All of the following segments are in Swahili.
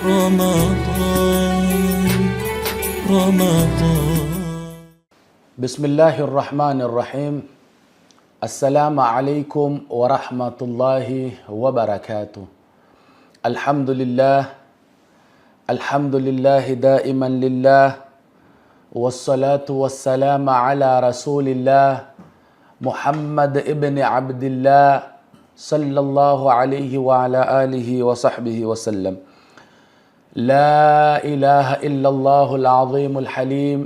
رمضان. بسم الله الرحمن الرحيم. السلام عليكم ورحمة الله وبركاته. الحمد لله دائما لله، والصلاة والسلام على رسول الله محمد ابن عبد الله صلى الله عليه وعلى آله وصحبه وسلم. لا إله إلا الله العظيم الحليم،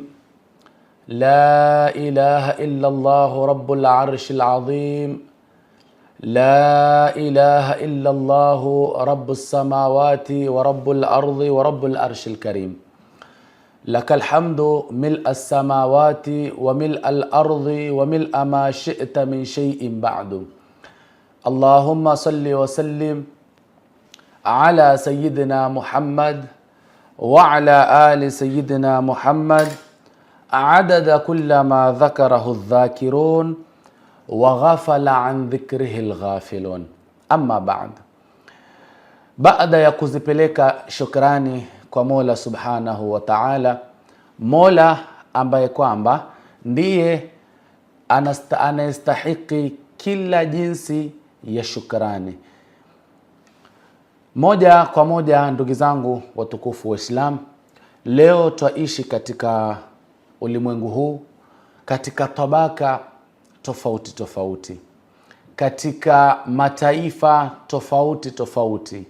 لا إله إلا الله رب العرش العظيم، لا إله إلا الله رب السماوات ورب الأرض ورب العرش الكريم. لك الحمد ملء السماوات وملء الأرض وملء ما شئت من شيء بعد. اللهم صل وسلم على سيدنا محمد وعلى آل سيدنا محمد عدد كل ما ذكره الذاكرون وغفل عن ذكره الغافلون. أما بعد ya kuzipeleka shukrani kwa Mola Subhanahu wa Ta'ala, Mola ambaye kwamba ndiye anastahiki kila jinsi ya shukrani. Moja kwa moja, ndugu zangu watukufu wa Islam, leo twaishi katika ulimwengu huu katika tabaka tofauti tofauti, katika mataifa tofauti tofauti,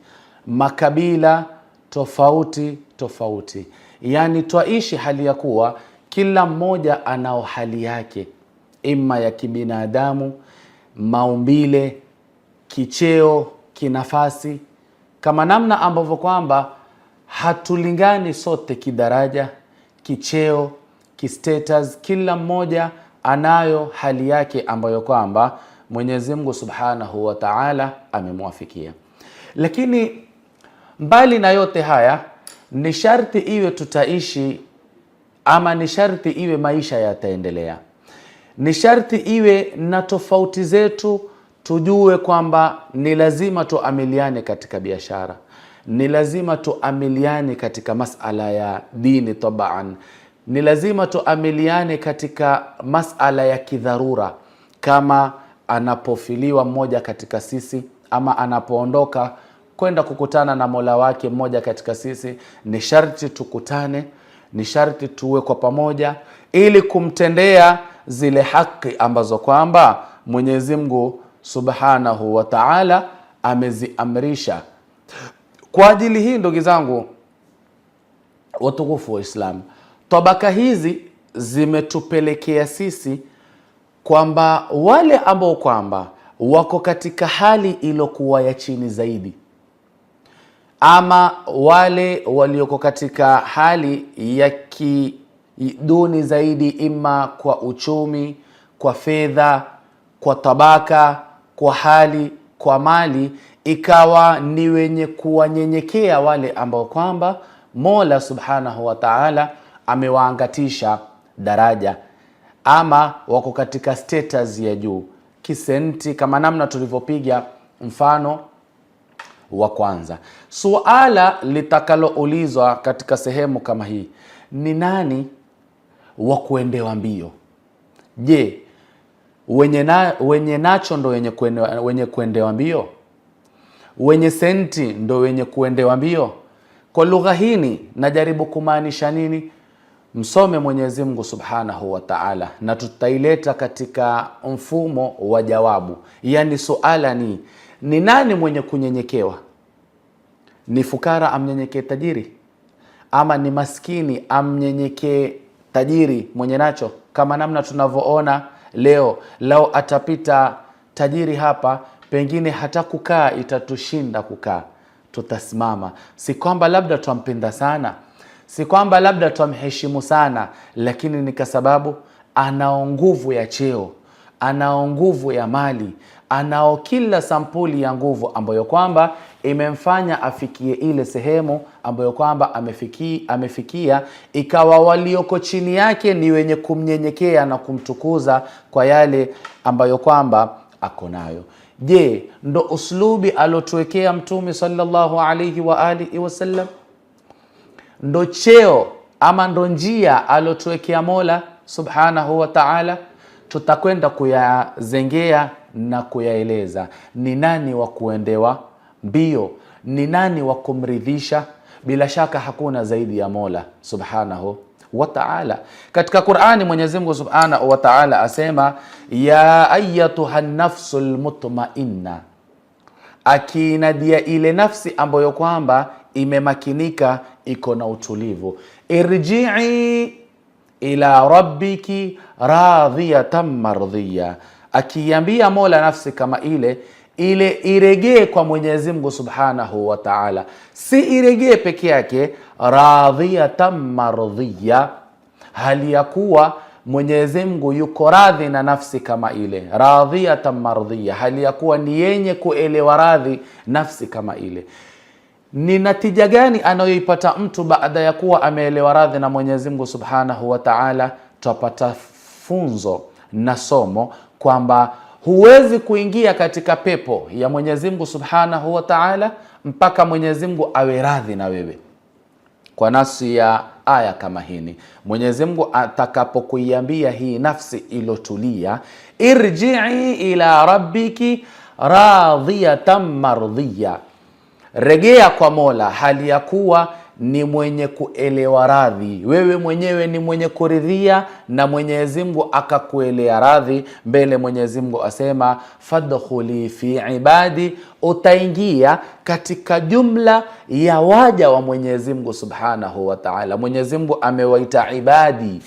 makabila tofauti tofauti. Yani twaishi hali ya kuwa kila mmoja anao hali yake, ima ya kibinadamu, maumbile, kicheo, kinafasi, kama namna ambavyo kwamba hatulingani sote kidaraja, kicheo, kistatus. Kila mmoja anayo hali yake ambayo kwamba Mwenyezi Mungu Subhanahu wa Ta'ala amemwafikia. Lakini mbali na yote haya, ni sharti iwe tutaishi, ama ni sharti iwe maisha yataendelea. Ni sharti iwe na tofauti zetu, tujue kwamba ni lazima tuamiliane katika biashara, ni lazima tuamiliane katika masala ya dini tabaan, ni lazima tuamiliane katika masala ya kidharura, kama anapofiliwa mmoja katika sisi ama anapoondoka kwenda kukutana na Mola wake mmoja katika sisi, ni sharti tukutane, ni sharti tuwe kwa pamoja ili kumtendea zile haki ambazo kwamba Mwenyezi Mungu Subhanahu wa Ta'ala ameziamrisha. Kwa ajili hii, ndugu zangu watukufu wa Islam, tabaka hizi zimetupelekea sisi kwamba wale ambao kwamba wako katika hali iliyokuwa ya chini zaidi, ama wale walioko katika hali ya kiduni zaidi, ima kwa uchumi, kwa fedha, kwa tabaka, kwa hali, kwa mali, ikawa ni wenye kuwanyenyekea wale ambao kwamba Mola Subhanahu wa Ta'ala amewaangatisha daraja, ama wako katika status ya juu kisenti, kama namna tulivyopiga mfano wa kwanza. Suala litakaloulizwa katika sehemu kama hii, ni nani wa kuendewa mbio? Je, wenye nacho ndo wenye kuendewa mbio? Wenye senti ndo wenye kuendewa mbio? Kwa lugha hii najaribu kumaanisha nini? Msome Mwenyezi Mungu Subhanahu wa Ta'ala na tutaileta katika mfumo wa jawabu. Yani suala ni nani mwenye kunyenyekewa? Ni fukara amnyenyekee tajiri, ama ni maskini amnyenyekee tajiri mwenye nacho? Kama namna tunavyoona leo atapita tajiri hapa, pengine hata kukaa itatushinda kukaa, tutasimama. Si kwamba labda tumpenda sana, si kwamba labda tumheshimu sana, lakini ni kwa sababu anao nguvu ya cheo, anao nguvu ya mali, anao kila sampuli ya nguvu ambayo kwamba imemfanya afikie ile sehemu ambayo kwamba amefikia, ikawa walioko chini yake ni wenye kumnyenyekea na kumtukuza kwa yale ambayo kwamba ako nayo. Je, ndo uslubi alotuwekea Mtume sallallahu alayhi wa alihi wasallam? ndo cheo ama ndo njia alotuwekea Mola subhanahu wa ta'ala, tutakwenda kuyazengea na kuyaeleza ni nani wa kuendewa mbio, ni nani wa kumridhisha. Bila shaka hakuna zaidi ya Mola subhanahu wa ta'ala. Katika Qur'ani Mwenyezi Mungu subhanahu wa ta'ala asema ya ayyatuha nafsul mutmainna, akinadia ile nafsi ambayo kwamba imemakinika, iko na utulivu, irji'i ila rabbiki radhiyatan mardhiya, akiambia Mola nafsi kama ile iregee kwa Mwenyezi Mungu subhanahu wa ta'ala, si iregee peke yake, radhiyatan mardhiya, hali ya kuwa Mwenyezi Mungu yuko radhi na nafsi kama ile, radhiyatan mardhiya, hali ya kuwa ni yenye kuelewa radhi nafsi kama ile. Ni natija gani anayoipata mtu baada ya kuwa ameelewa radhi na Mwenyezi Mungu subhanahu wa ta'ala? Tupata funzo na somo kwamba huwezi kuingia katika pepo ya Mwenyezi Mungu subhanahu wa ta'ala mpaka Mwenyezi Mungu awe radhi na wewe. Kwa nafsi ya aya kama hini, Mwenyezi Mungu atakapokuiambia hii nafsi ilotulia, irji'i ila rabbiki radhiyatan mardhiya, regea kwa Mola hali ya kuwa ni mwenye kuelewa radhi, wewe mwenyewe ni mwenye kuridhia na Mwenyezi Mungu akakuelea radhi. Mbele Mwenyezi Mungu asema fadkhuli fi ibadi, utaingia katika jumla ya waja wa Mwenyezi Mungu subhanahu wa ta'ala. Mwenyezi Mungu amewaita ibadi,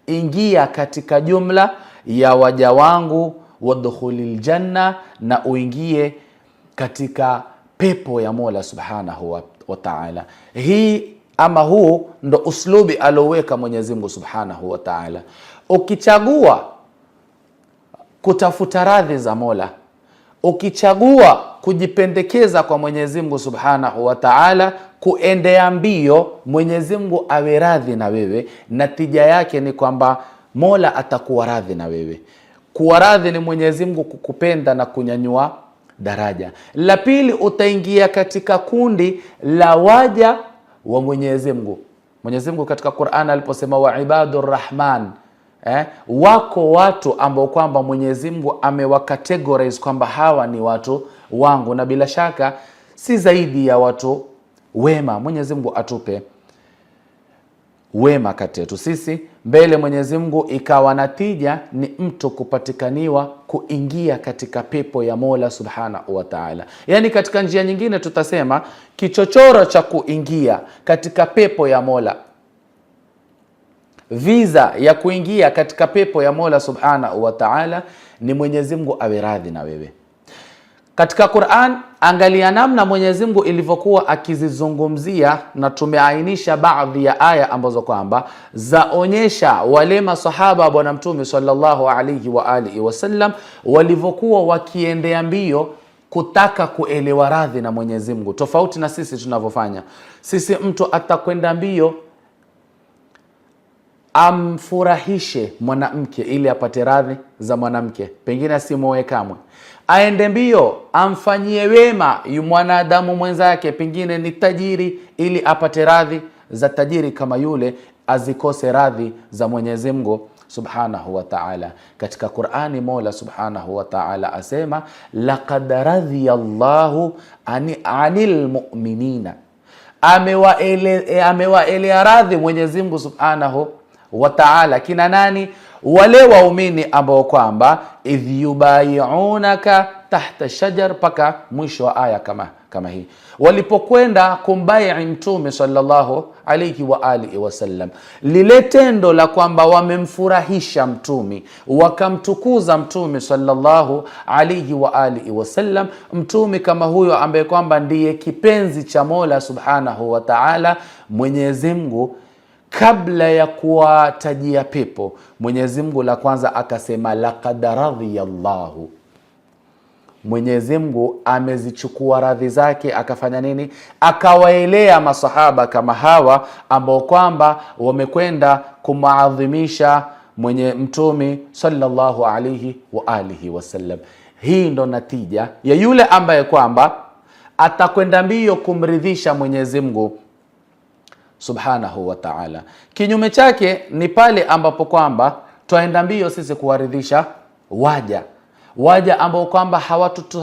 ingia katika jumla ya waja wangu, wadkhulil janna, na uingie katika pepo ya Mola subhanahu wa ta'ala. Hii ama huu ndo uslubi aloweka Mwenyezi Mungu subhanahu wa ta'ala. Ukichagua kutafuta radhi za Mola, ukichagua kujipendekeza kwa Mwenyezi Mungu subhanahu wa ta'ala, kuendea mbio Mwenyezi Mungu awe radhi na wewe, natija yake ni kwamba Mola atakuwa radhi na wewe. Kuwa radhi ni Mwenyezi Mungu kukupenda na kunyanyua daraja. La pili, utaingia katika kundi la waja wa Mwenyezi Mungu. Mwenyezi Mungu katika Qur'an aliposema wa ibadur rahman, wako watu ambao kwamba Mwenyezi Mungu amewakategorize kwamba hawa ni watu wangu, na bila shaka si zaidi ya watu wema. Mwenyezi Mungu atupe wema kati yetu sisi. Mbele Mwenyezi Mungu ikawa natija ni mtu kupatikaniwa kuingia katika pepo ya Mola subhanahu wa ta'ala. Yani katika njia nyingine tutasema kichochoro cha kuingia katika pepo ya Mola, visa ya kuingia katika pepo ya Mola subhanahu wa ta'ala ni Mwenyezi Mungu awe radhi na wewe. Katika Qur'an, angalia namna Mwenyezi Mungu ilivyokuwa akizizungumzia, na tumeainisha baadhi ya aya ambazo kwamba zaonyesha wale masahaba wa Bwana Mtume sallallahu alayhi wa alihi wasallam walivyokuwa wakiendea mbio kutaka kuelewa radhi na Mwenyezi Mungu, tofauti na sisi tunavyofanya. Sisi mtu atakwenda mbio amfurahishe mwanamke ili apate radhi za mwanamke, pengine asimoe kamwe. Aende mbio amfanyie wema yu mwanadamu mwenzake, pengine ni tajiri, ili apate radhi za tajiri kama yule, azikose radhi za Mwenyezi Mungu subhanahu wa ta'ala. Katika Qur'ani Mola subhanahu wa ta'ala asema laqad radhiyallahu anil mu'minina, amewaelea radhi Mwenyezi Mungu subhanahu wa ta'ala kina nani? Wale waumini ambao kwamba idh yubayi'unaka tahta shajar, paka mwisho wa aya kama hii, walipokwenda kumbai Mtume sallallahu alayhi wa alihi wasallam, lile tendo la kwamba wamemfurahisha Mtume, wakamtukuza Mtume sallallahu alayhi wa alihi wasallam, Mtume kama huyo ambaye kwamba ndiye kipenzi cha Mola subhanahu wa ta'ala. Mwenyezi Mungu kabla ya kuwatajia pepo, Mwenyezi Mungu la kwanza akasema laqad radhiyallahu. Mwenyezi Mungu amezichukua radhi zake, akafanya nini? Akawaelea masahaba kama hawa ambao kwamba wamekwenda kumaadhimisha mwenye Mtume sallallahu alayhi wa alihi wasallam. Hii ndo natija ya yule ambaye kwamba atakwenda mbio kumridhisha Mwenyezi Mungu subhanahu wa ta'ala. Kinyume chake ni pale ambapo kwamba twaenda mbio sisi kuwaridhisha waja ambao kwamba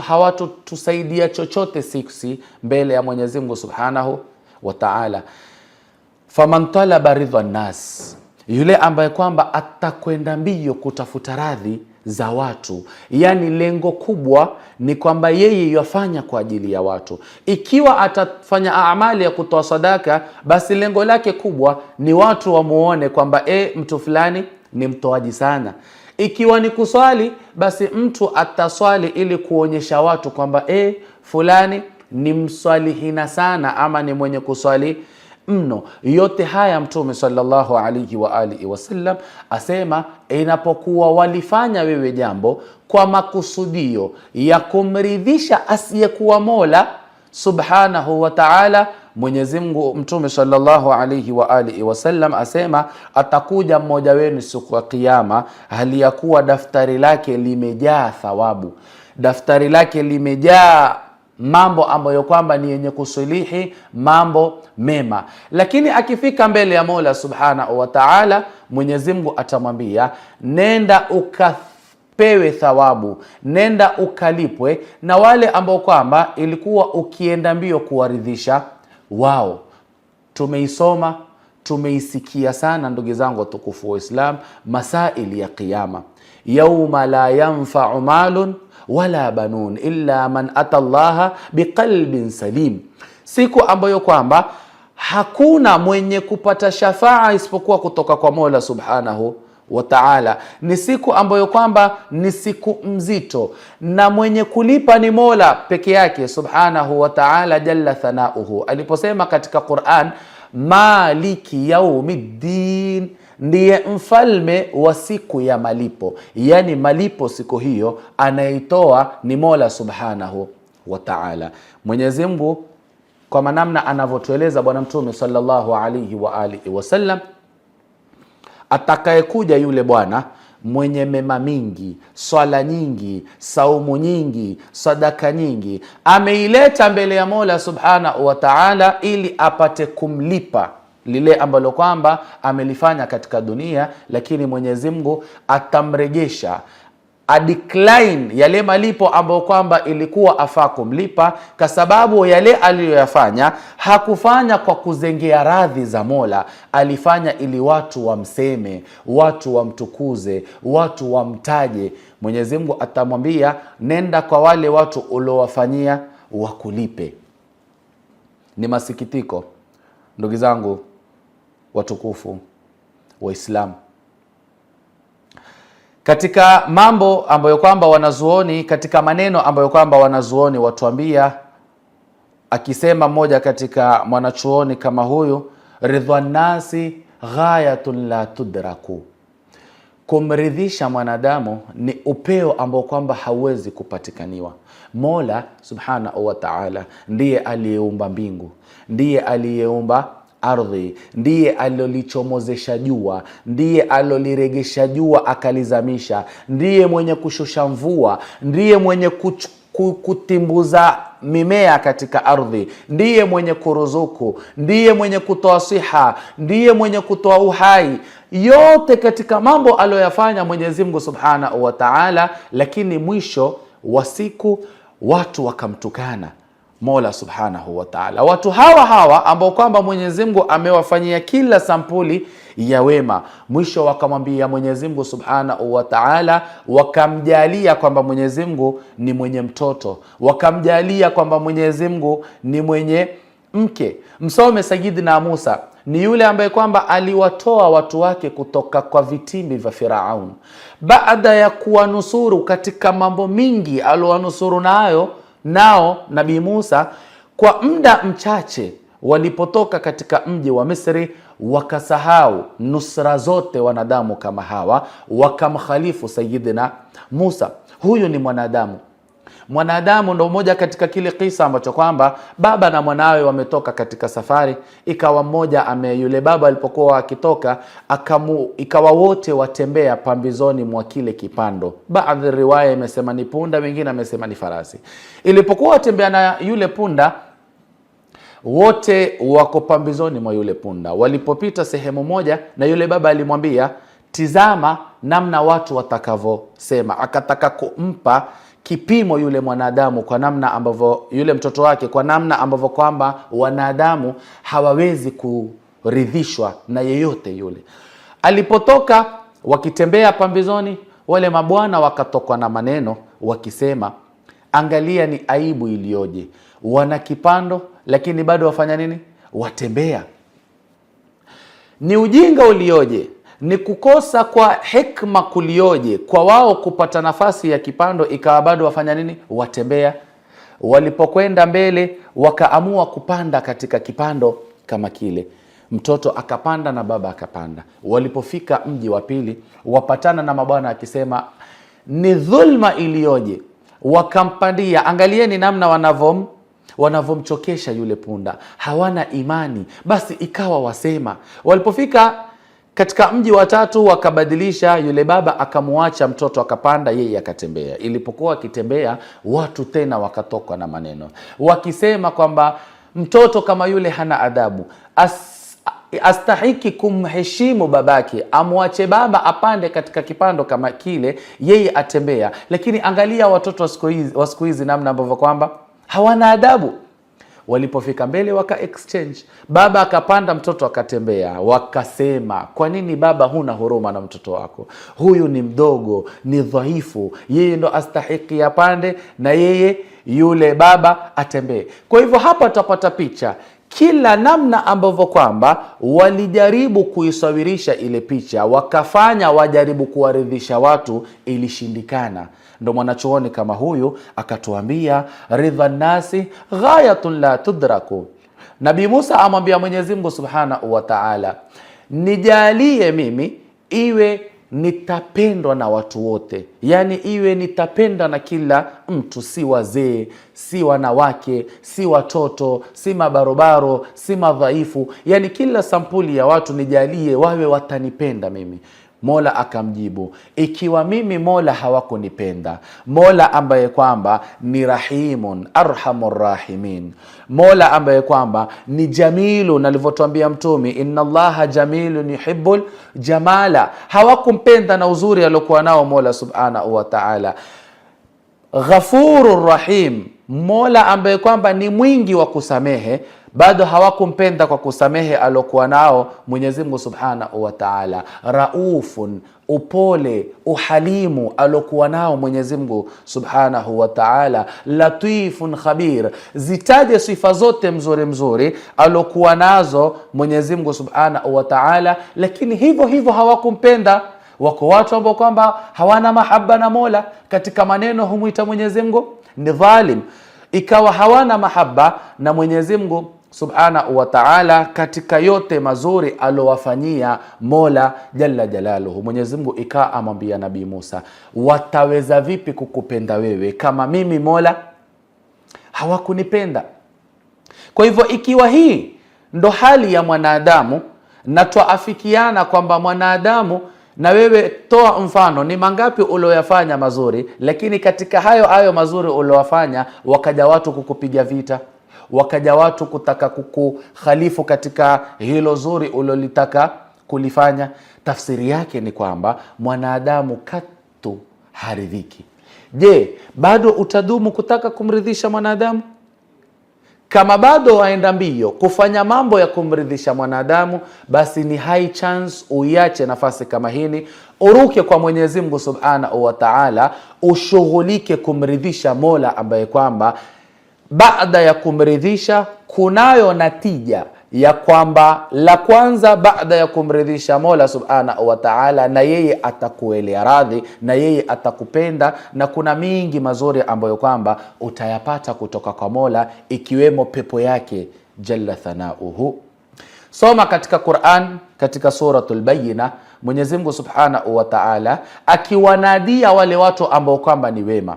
hawatutusaidia chochote sisi mbele ya Mwenyezi Mungu subhanahu wa ta'ala. Faman talaba ridha nas, yule ambaye kwamba atakwenda mbio kutafuta radhi za watu, yani lengo kubwa ni kwamba yeye yafanya kwa ajili ya watu. Ikiwa atafanya amali ya kutoa sadaka, basi lengo lake kubwa ni watu wamuone kwamba mtu fulani ni mtoaji sana. Ikiwa ni kuswali, basi mtu ataswali ili kuonyesha watu kwamba fulani ni mswalihina sana, ama ni mwenye kuswali mno. Yote haya Mtume sallallahu alayhi wa alihi wasallam asema, inapokuwa walifanya wewe jambo kwa makusudio ya kumridhisha asiyekuwa Mola subhanahu wa ta'ala, Mwenyezi Mungu, Mtume sallallahu alayhi wa alihi wasallam asema, atakuja mmoja wenu siku ya Kiyama hali ya kuwa daftari lake limejaa thawabu, daftari lake limejaa mambo ambayo kwamba ni yenye kusulihi, mambo mema. Lakini akifika mbele ya Mola subhanahu wa ta'ala, Mwenyezi Mungu atamwambia, nenda ukapewe thawabu, nenda ukalipwe na wale ambao kwamba ilikuwa ukienda mbio kuwaridhisha wao. Tumeisoma, tumeisikia sana ndugu zangu watukufu wa Islam, masaili ya Kiyama. Yauma la yanfa'u malun wala banun illa man ata Allaha biqalbin salim, siku ambayo kwamba hakuna mwenye kupata shafaa isipokuwa kutoka kwa Mola subhanahu wa ta'ala. Ni siku ambayo kwamba ni siku mzito, na mwenye kulipa ni Mola peke yake subhanahu wa ta'ala jalla thanauhu, aliposema katika Qur'an, maliki yaumiddin, ndiye mfalme wa siku ya malipo. Yani malipo siku hiyo anaitoa ni Mola subhanahu wa ta'ala. Mwenyezi Mungu kwa namna anavyotueleza Bwana Mtume sallallahu alayhi wa alihi wasallam, atakayekuja yule bwana mwenye mema mingi, swala nyingi, saumu nyingi, sadaka nyingi, ameileta mbele ya Mola subhanahu wa ta'ala ili apate kumlipa lile ambalo kwamba amelifanya katika dunia, lakini Mwenyezi Mungu atamrejesha, decline yale malipo ambayo kwamba ilikuwa afaa kumlipa, kwa sababu yale aliyoyafanya hakufanya kwa kuzengea radhi za Mola, alifanya ili watu wamseme, watu wamtukuze, watu wamtaje. Mwenyezi Mungu atamwambia, nenda kwa wale watu uliowafanyia wakulipe. Ni masikitiko ndugu zangu watukufu wa Islam, katika mambo ambayo kwamba wanazuoni, katika maneno ambayo kwamba wanazuoni watuambia, akisema mmoja katika mwanachuoni kama huyu, ridwan nasi ghayatun la tudraku, kumridhisha mwanadamu ni upeo ambao kwamba hauwezi kupatikaniwa. Mola subhanahu wa ta'ala ndiye aliyeumba mbingu, ndiye aliyeumba ardhi, ndiye alolichomozesha jua, ndiye aloliregesha jua akalizamisha, ndiye mwenye kushusha mvua, ndiye mwenye kutimbuza mimea katika ardhi, ndiye mwenye kuruzuku, ndiye mwenye kutoa siha, ndiye mwenye kutoa uhai. Yote katika mambo aliyoyafanya Mwenyezi Mungu subhanahu wa ta'ala, lakini mwisho wa siku watu wakamtukana Mola subhanahu wa ta'ala. Watu hawa ambao kwamba Mwenyezi Mungu amewafanyia kila sampuli ya wema, mwisho wakamwambia Mwenyezi Mungu subhanahu wa ta'ala, wakamjalia kwamba Mwenyezi Mungu ni mwenye mtoto, wakamjalia kwamba Mwenyezi Mungu ni mwenye mke. Msome Sayyidina Musa, ni yule ambaye kwamba aliwatoa watu wake kutoka kwa vitimbi vya Firaun, baada ya kuwanusuru katika mambo mingi aliowanusuru nao Nabii Musa. Kwa muda mchache walipotoka katika mji wa Misri, wakasahau nusra zote wanadamu kama hawa, wakamkhalifu Sayyidina Musa. Huyu ni mwanadamu ndo moja katika kile kisa ambacho kwamba baba na mwanawe wametoka katika safari, ikawa mmoja yule baba alipokuwa akitoka ikawa wote watembea pambizoni mwa kile kipando. Baadhi riwaya imesema ni punda, wengine amesema ni farasi. Ilipokuwa watembea na yule punda, wote wako pambizoni mwa yule punda. Walipopita sehemu moja, na yule baba alimwambia, tizama namna watu watakavyosema. Akataka kumpa kipimo yule mwanadamu kwa namna ambavyo yule mtoto wake, kwa namna ambavyo kwamba wanadamu hawawezi kuridhishwa na yeyote yule. Alipotoka wakitembea pambizoni, wale mabwana wakatokwa na maneno wakisema, angalia ni aibu iliyoje, wana kipando lakini bado wafanya nini? Watembea. Ni ujinga ulioje, ni kukosa kwa hekma kulioje kwa wao kupata nafasi ya kipando ikawa bado wafanya nini? Watembea. Walipokwenda mbele wakaamua kupanda katika kipando kama kile. Mtoto akapanda na baba akapanda. Walipofika mji wa pili, wapatana na mabwana akisema, ni dhulma iliyoje. Wakampandia, angalieni namna wanavomchokesha yule punda, hawana imani. Basi ikawa wasema. Walipofika katika mji wa tatu wakabadilisha, yule baba akamuacha mtoto akapanda, yeye akatembea. Ilipokuwa akitembea, watu tena wakatoka na maneno wakisema kwamba mtoto kama yule hana adabu, astahiki kumheshimu babake, amwache baba apande katika kipando kama kile, yeye atembea. Lakini angalia watoto wa siku hizi namna ambavyo kwamba hawana adabu. Walipofika mbele waka exchange, baba akapanda, mtoto akatembea. Wakasema, kwa nini baba huna huruma na mtoto wako? Huyu ni mdogo, ni dhaifu, yeye ndo astahiki apande na yeye yule baba atembee. Kwa hivyo hapa tutapata picha kila namna ambavyo kwamba walijaribu kuisawirisha ile picha, wakafanya wajaribu kuwaridhisha watu, ilishindikana. Ndo mwanachuoni kama huyu akatuambia, ridha nasi ghayatun la tudraku. Nabii Musa amwambia Mwenyezi Mungu Subhanahu wa Ta'ala, nijalie mimi iwe nitapendwa na watu wote, yani iwe nitapenda na kila mtu, si wazee, si wanawake, si watoto, si mabarobaro, si madhaifu, yani kila sampuli ya watu nijalie wawe watanipenda mimi. Mola akamjibu, ikiwa mimi Mola hawakunipenda, Mola ambaye kwamba ni rahimun arhamur rahimin, Mola ambaye kwamba ni jamilu, na alivyotuambia Mtume, inna Allaha jamilun yuhibbul jamala, hawakumpenda na uzuri aliokuwa nao Mola subhanahu wa ta'ala. Ghafurur rahim, Mola ambaye kwamba ni mwingi wa kusamehe, bado hawakumpenda kwa kusamehe alokuwa nao Mwenyezi Mungu Subhanahu wa Ta'ala. Raufun, upole, uhalimu alokuwa nao Mwenyezi Mungu Subhanahu wa Ta'ala. Latifun khabir, zitaje sifa zote mzuri alokuwa nazo Mwenyezi Mungu Subhanahu wa Ta'ala, lakini hivyo hivyo hawakumpenda. Wako watu ambao kwamba hawana mahaba na Mola, katika maneno humuita Mwenyezi Mungu ni dhalim, ikawa hawana mahaba na Mwenyezi Mungu Subhanahu wa Ta'ala katika yote mazuri alowafanyia Mola Jalla Jalaluhu. Mwenyezi Mungu ikawa amwambia Nabii Musa, wataweza vipi kukupenda wewe kama mimi Mola hawakunipenda? Kwa hivyo ikiwa hii ndo hali ya mwanadamu, na tuafikiana kwamba mwanadamu, na wewe toa mfano, ni mangapi ulioyafanya mazuri, lakini katika hayo mazuri uliowafanya wakaja watu kukupiga vita, wakaja watu kutaka kukukhalifu katika hilo zuri ulilotaka kulifanya. Tafsiri yake ni kwamba mwanadamu katu haridhiki. Je, bado utadumu kutaka kumridhisha mwanadamu? Kama bado waenda mbio kufanya mambo ya kumridhisha mwanadamu, basi ni high chance uiache nafasi kama hini, uruke kwa Mwenyezi Mungu Subhanahu wa Ta'ala, ushughulike kumridhisha Mola ambaye kwamba baada ya kumridhisha kunayo natija ya kwamba, la kwanza, baada ya kumridhisha Mola Subhanahu wa Ta'ala, na yeye atakuelea radhi, na yeye atakupenda, na kuna mingi mazuri ambayo kwamba utayapata kutoka kwa Mola, ikiwemo pepo yake Jalla Thanauhu. Soma katika Qur'an, katika suratul Bayyina, Mwenyezi Mungu Subhanahu wa Ta'ala akiwanadia wale watu ambao kwamba ni wema,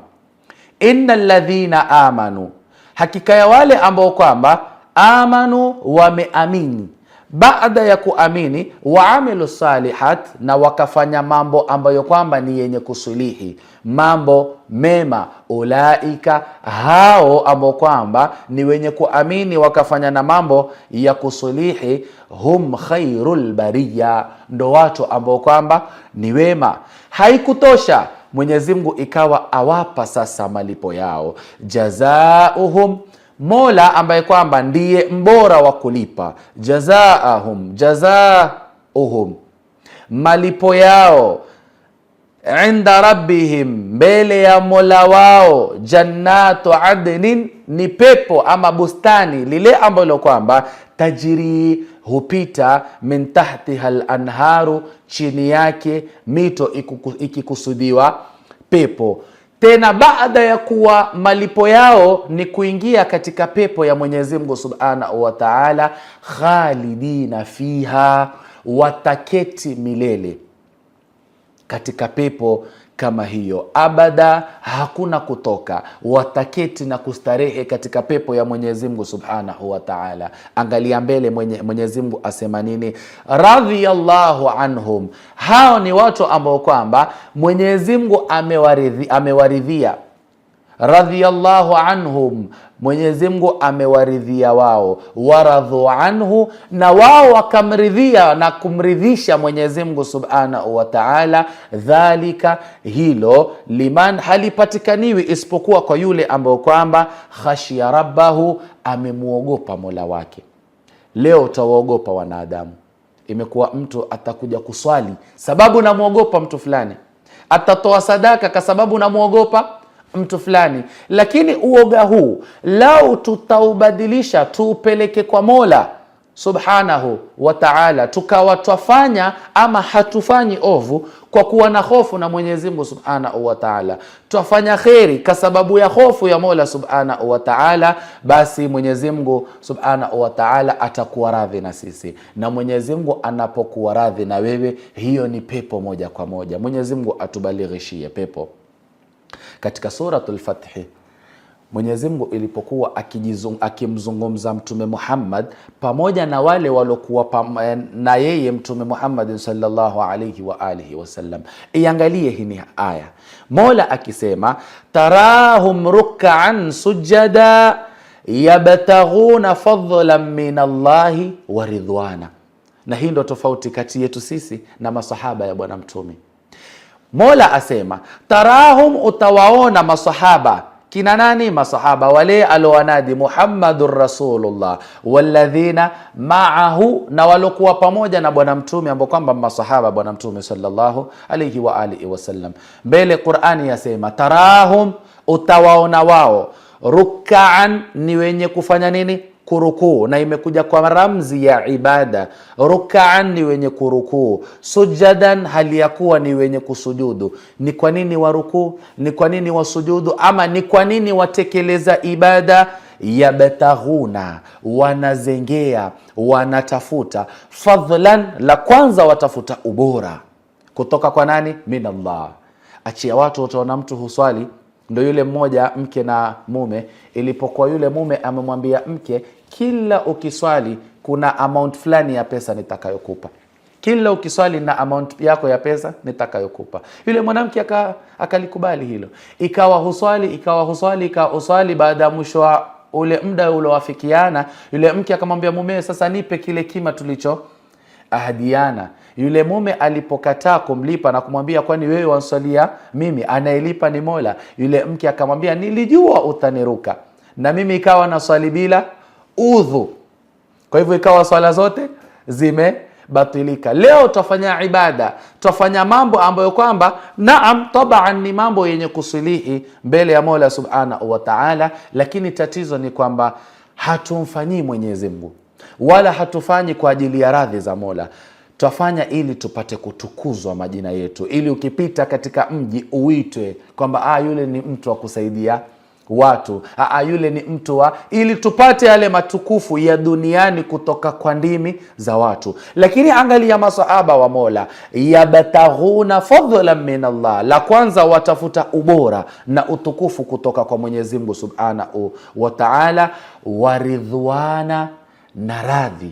innal ladhina amanu, hakika ya wale ambao kwamba amanu, wameamini, baada ya kuamini, waamilu salihat, na wakafanya mambo ambayo kwamba ni yenye kusulihi, mambo mema, ulaika, hao ambao kwamba ni wenye kuamini wakafanya na mambo ya kusulihi, hum khairul bariya, ndo watu ambao kwamba ni wema. Haikutosha, Mwenyezi Mungu ikawa awapa sasa malipo yao, jazaohum, Mola ambaye kwamba ndiye mbora wa kulipa, jazaohum, malipo yao, inda rabbihim, mbele ya Mola wao, jannatu adnin, ni pepo ama bustani lile ambalo kwamba tajiri, hupita, min tahtiha al-anharu, chini yake mito, ikikusudiwa pepo. Tena baada ya kuwa malipo yao ni kuingia katika pepo ya Mwenyezi Mungu Subhanahu wa Ta'ala, khalidina fiha, wataketi milele katika pepo kama hiyo, abada, hakuna kutoka, wataketi na kustarehe katika pepo ya Mwenyezi Mungu Subhanahu wa Ta'ala. Angalia mbele, Mwenyezi Mungu asema nini? Radhiyallahu anhum, hao ni watu ambao kwamba Mwenyezi Mungu amewaridhia. Radhiyallahu anhum, Mwenyezi Mungu amewaridhia wao, waradhu anhu, na wao wakamridhia na kumridhisha Mwenyezi Mungu Subhanahu wa Ta'ala. Dhalika, hilo, liman, halipatikaniwi isipokuwa kwa yule ambao kwamba khashiya rabbahu, amemuogopa Mola wake. Leo utawaogopa wanadamu. Imekuwa mtu atakuja kuswali sababu namuogopa mtu fulani, atatoa sadaka kwa sababu namuogopa mtu fulani, lakini uoga huu lau tutaubadilisha tuupeleke kwa Mola Subhanahu wa Ta'ala, tukawa twafanya ama hatufanyi ovu kwa kuwa na hofu na Mwenyezi Mungu Subhanahu wa Ta'ala, twafanya kheri kwa sababu ya hofu ya Mola Subhanahu wa Ta'ala, basi Mwenyezi Mungu Subhanahu wa Ta'ala atakuwa radhi na sisi. Na Mwenyezi Mungu anapokuwa radhi na wewe, hiyo ni pepo moja kwa moja. Mwenyezi Mungu atubalighishie pepo. Katika suratul Fath, Mwenyezi Mungu ilipokuwa akimzungumza Mtume Muhammad pamoja na wale walokuwa na yeye Mtume Muhammad sallallahu alayhi wa alihi wasallam, iangalie hii aya, Mola akisema tarahum ruk'an sujada yabtaghuna fadlan min Allahi wa ridwana. Na hii ndo tofauti kati yetu sisi na masahaba ya bwana Mtume. Mola asema tarahum, utawaona masahaba. Kina nani masahaba? Wale alowanadi Muhammadur Rasulullah walladhina ma'ahu, na walokuwa pamoja na bwana Mtume ambao kwamba masahaba bwana Mtume sallallahu alayhi wa alihi wasallam. Mbele Qur'ani yasema tarahum, utawaona wao, ruk'an, ni wenye kufanya nini? Kurukuu, na imekuja kwa ramzi ya ibada. Ruk'an ni wenye kurukuu, sujadan hali ya kuwa ni wenye kusujudu. Ni kwa nini warukuu? Ni kwa nini wasujudu? Ama ni kwa nini watekeleza ibada? Yabtaghuna, wanazengea, wanatafuta, fadlan, la kwanza watafuta ubora kutoka kwa nani? Min Allah. Achia watu, utaona mtu huswali. Ndo yule mmoja, mke na mume, ilipokuwa yule mume amemwambia mke, kila ukiswali kuna amount fulani ya pesa nitakayokupa, kila ukiswali na amount yako ya pesa nitakayokupa. Yule mwanamke akalikubali hilo, ikawa huswali. Baada ya mwisho wa ule muda uliowafikiana, yule mke akamwambia mume, sasa nipe kile kima tulicho ahadiana. Yule mume alipokataa kumlipa na kumwambia, kwani wewe wanswalia mimi, anayelipa ni Mola, yule mke akamwambia, nilijua utaniruka, na mimi ikawa na swali bila udhu. Kwa hivyo ikawa swala zote zimebatilika. Leo tutafanya ibada, tutafanya mambo ambayo kwamba naam, tabaan ni mambo yenye kusulihi mbele ya Mola Subhanahu wa Ta'ala, lakini tatizo ni kwamba hatumfanyii Mwenyezi Mungu, wala hatufanyi kwa ajili ya radhi za Mola. Twafanya ili tupate kutukuzwa majina yetu, ili ukipita katika mji uitwe kwamba yule ni mtu wa kusaidia watu, yule ni mtu wa, ili tupate yale matukufu ya duniani kutoka kwa ndimi za watu. Lakini angalia masahaba wa Mola, yabtaghuna fadlan min Allah, la kwanza watafuta ubora na utukufu kutoka kwa Mwenyezi Mungu Subhanahu wa Ta'ala, waridhwana, na radhi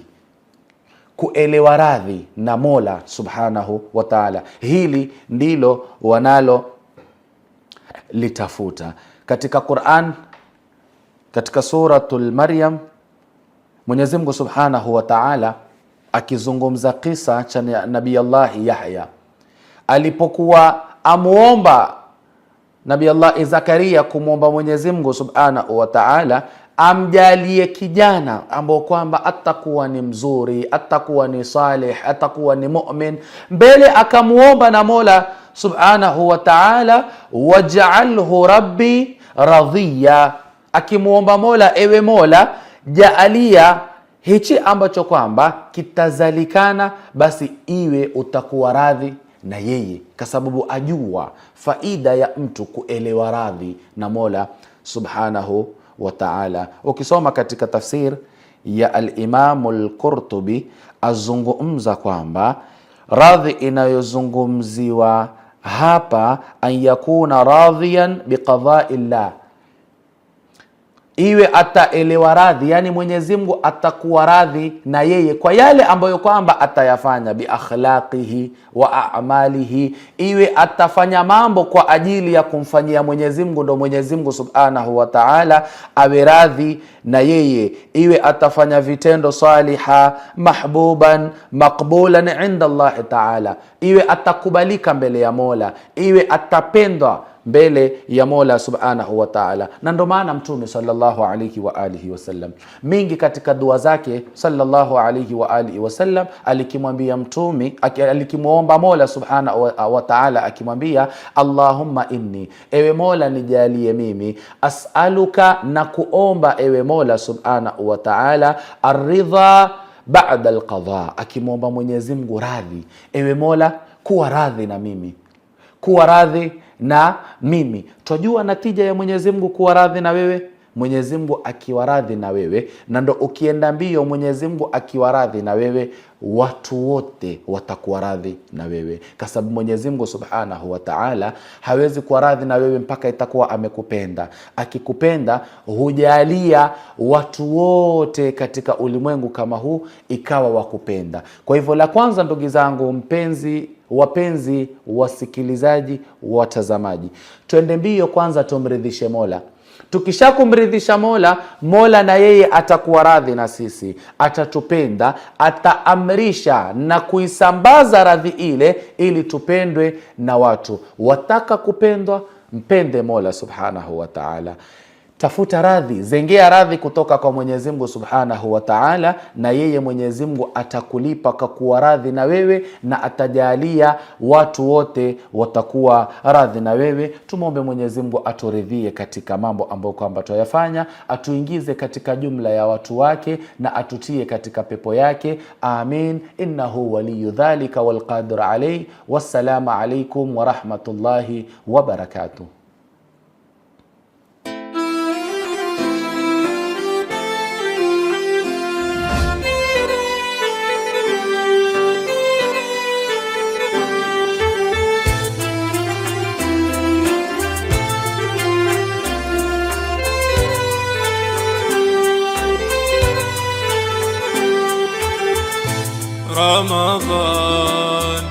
kuelewa radhi na Mola subhanahu wa ta'ala. Hili ndilo wanalo litafuta. Katika Qur'an, katika suratul Maryam, Mwenyezi Mungu subhanahu wa ta'ala akizungumza kisa cha Nabii Allah Yahya, alipokuwa amuomba Nabii Allah Zakaria kumuomba Mwenyezi Mungu subhanahu wa ta'ala amjalie kijana ambao kwamba atakuwa ni mzuri, atakuwa ni salih, atakuwa ni mu'min, mbele akamuomba na Mola subhanahu wa ta'ala, waj'alhu rabbi radhiya, akimuomba Mola, ewe Mola jaalia hichi ambacho kwamba kitazalikana basi iwe utakuwa radhi na yeye, kwa sababu ajua faida ya mtu kuelewa radhi na Mola subhanahu wa ta'ala. Ukisoma katika tafsir ya al-Imam al-Qurtubi azungumza kwamba radhi inayozungumziwa hapa an yakuna radhiyan biqada'illah, iwe ataelewa radhi, yani Mwenyezi Mungu atakuwa radhi na yeye kwa yale ambayo kwamba atayafanya, bi akhlaqihi wa a'malihi, iwe atafanya mambo kwa ajili ya kumfanyia Mwenyezi Mungu, ndo Mwenyezi Mungu subhanahu wa ta'ala awe radhi na yeye, iwe atafanya vitendo saliha mahbuban maqbulan inda Allah ta'ala, iwe atakubalika mbele ya Mola, iwe atapendwa mbele ya Mola subhanahu wa ta'ala. Na ndo maana Mtume sallallahu alayhi wa alihi wasallam mingi katika dua zake sallallahu alayhi wa alihi wasallam alikimwambia Mtume, alikimuomba Mola subhanahu wa ta'ala akimwambia, Allahumma inni, ewe Mola nijalie mimi, as'aluka, na kuomba ewe Mola subhanahu wa ta'ala, aridha ba'da alqadha, akimwomba Mwenyezi Mungu radhi, ewe Mola kuwa radhi na mimi, kuwa radhi na mimi. Twajua natija ya Mwenyezi Mungu kuwa radhi na wewe, Mwenyezi Mungu akiwa radhi na wewe, na ndo ukienda mbio Mwenyezi Mungu akiwa radhi na wewe, watu wote watakuwa radhi na wewe, kwa sababu Mwenyezi Mungu subhanahu wa ta'ala hawezi kuwa radhi na wewe mpaka itakuwa amekupenda. Akikupenda hujalia watu wote katika ulimwengu kama huu ikawa wakupenda. Kwa hivyo la kwanza, ndugu zangu wapenzi wasikilizaji, watazamaji, twende mbio kwanza tumridhishe Mola. Tukishakumridhisha Mola, Mola na yeye atakuwa radhi na sisi, atatupenda, ataamrisha na kuisambaza radhi ile ili tupendwe na watu. Wataka kupendwa, mpende Mola subhanahu wa ta'ala. Tafuta radhi, zengea radhi kutoka kwa Mwenyezi Mungu subhanahu wa ta'ala, na yeye Mwenyezi Mungu atakulipa kwa kuwa radhi na wewe, na atajalia watu wote watakuwa radhi na wewe. Tumombe Mwenyezi Mungu aturidhie katika mambo ambayo kwamba tuyafanya, atuingize katika jumla ya watu wake, na atutie katika pepo yake. Amin. Innahu waliyu dhalika wal qadir alayhi. Wassalamu alaykum wa rahmatullahi wa barakatuh. رمضان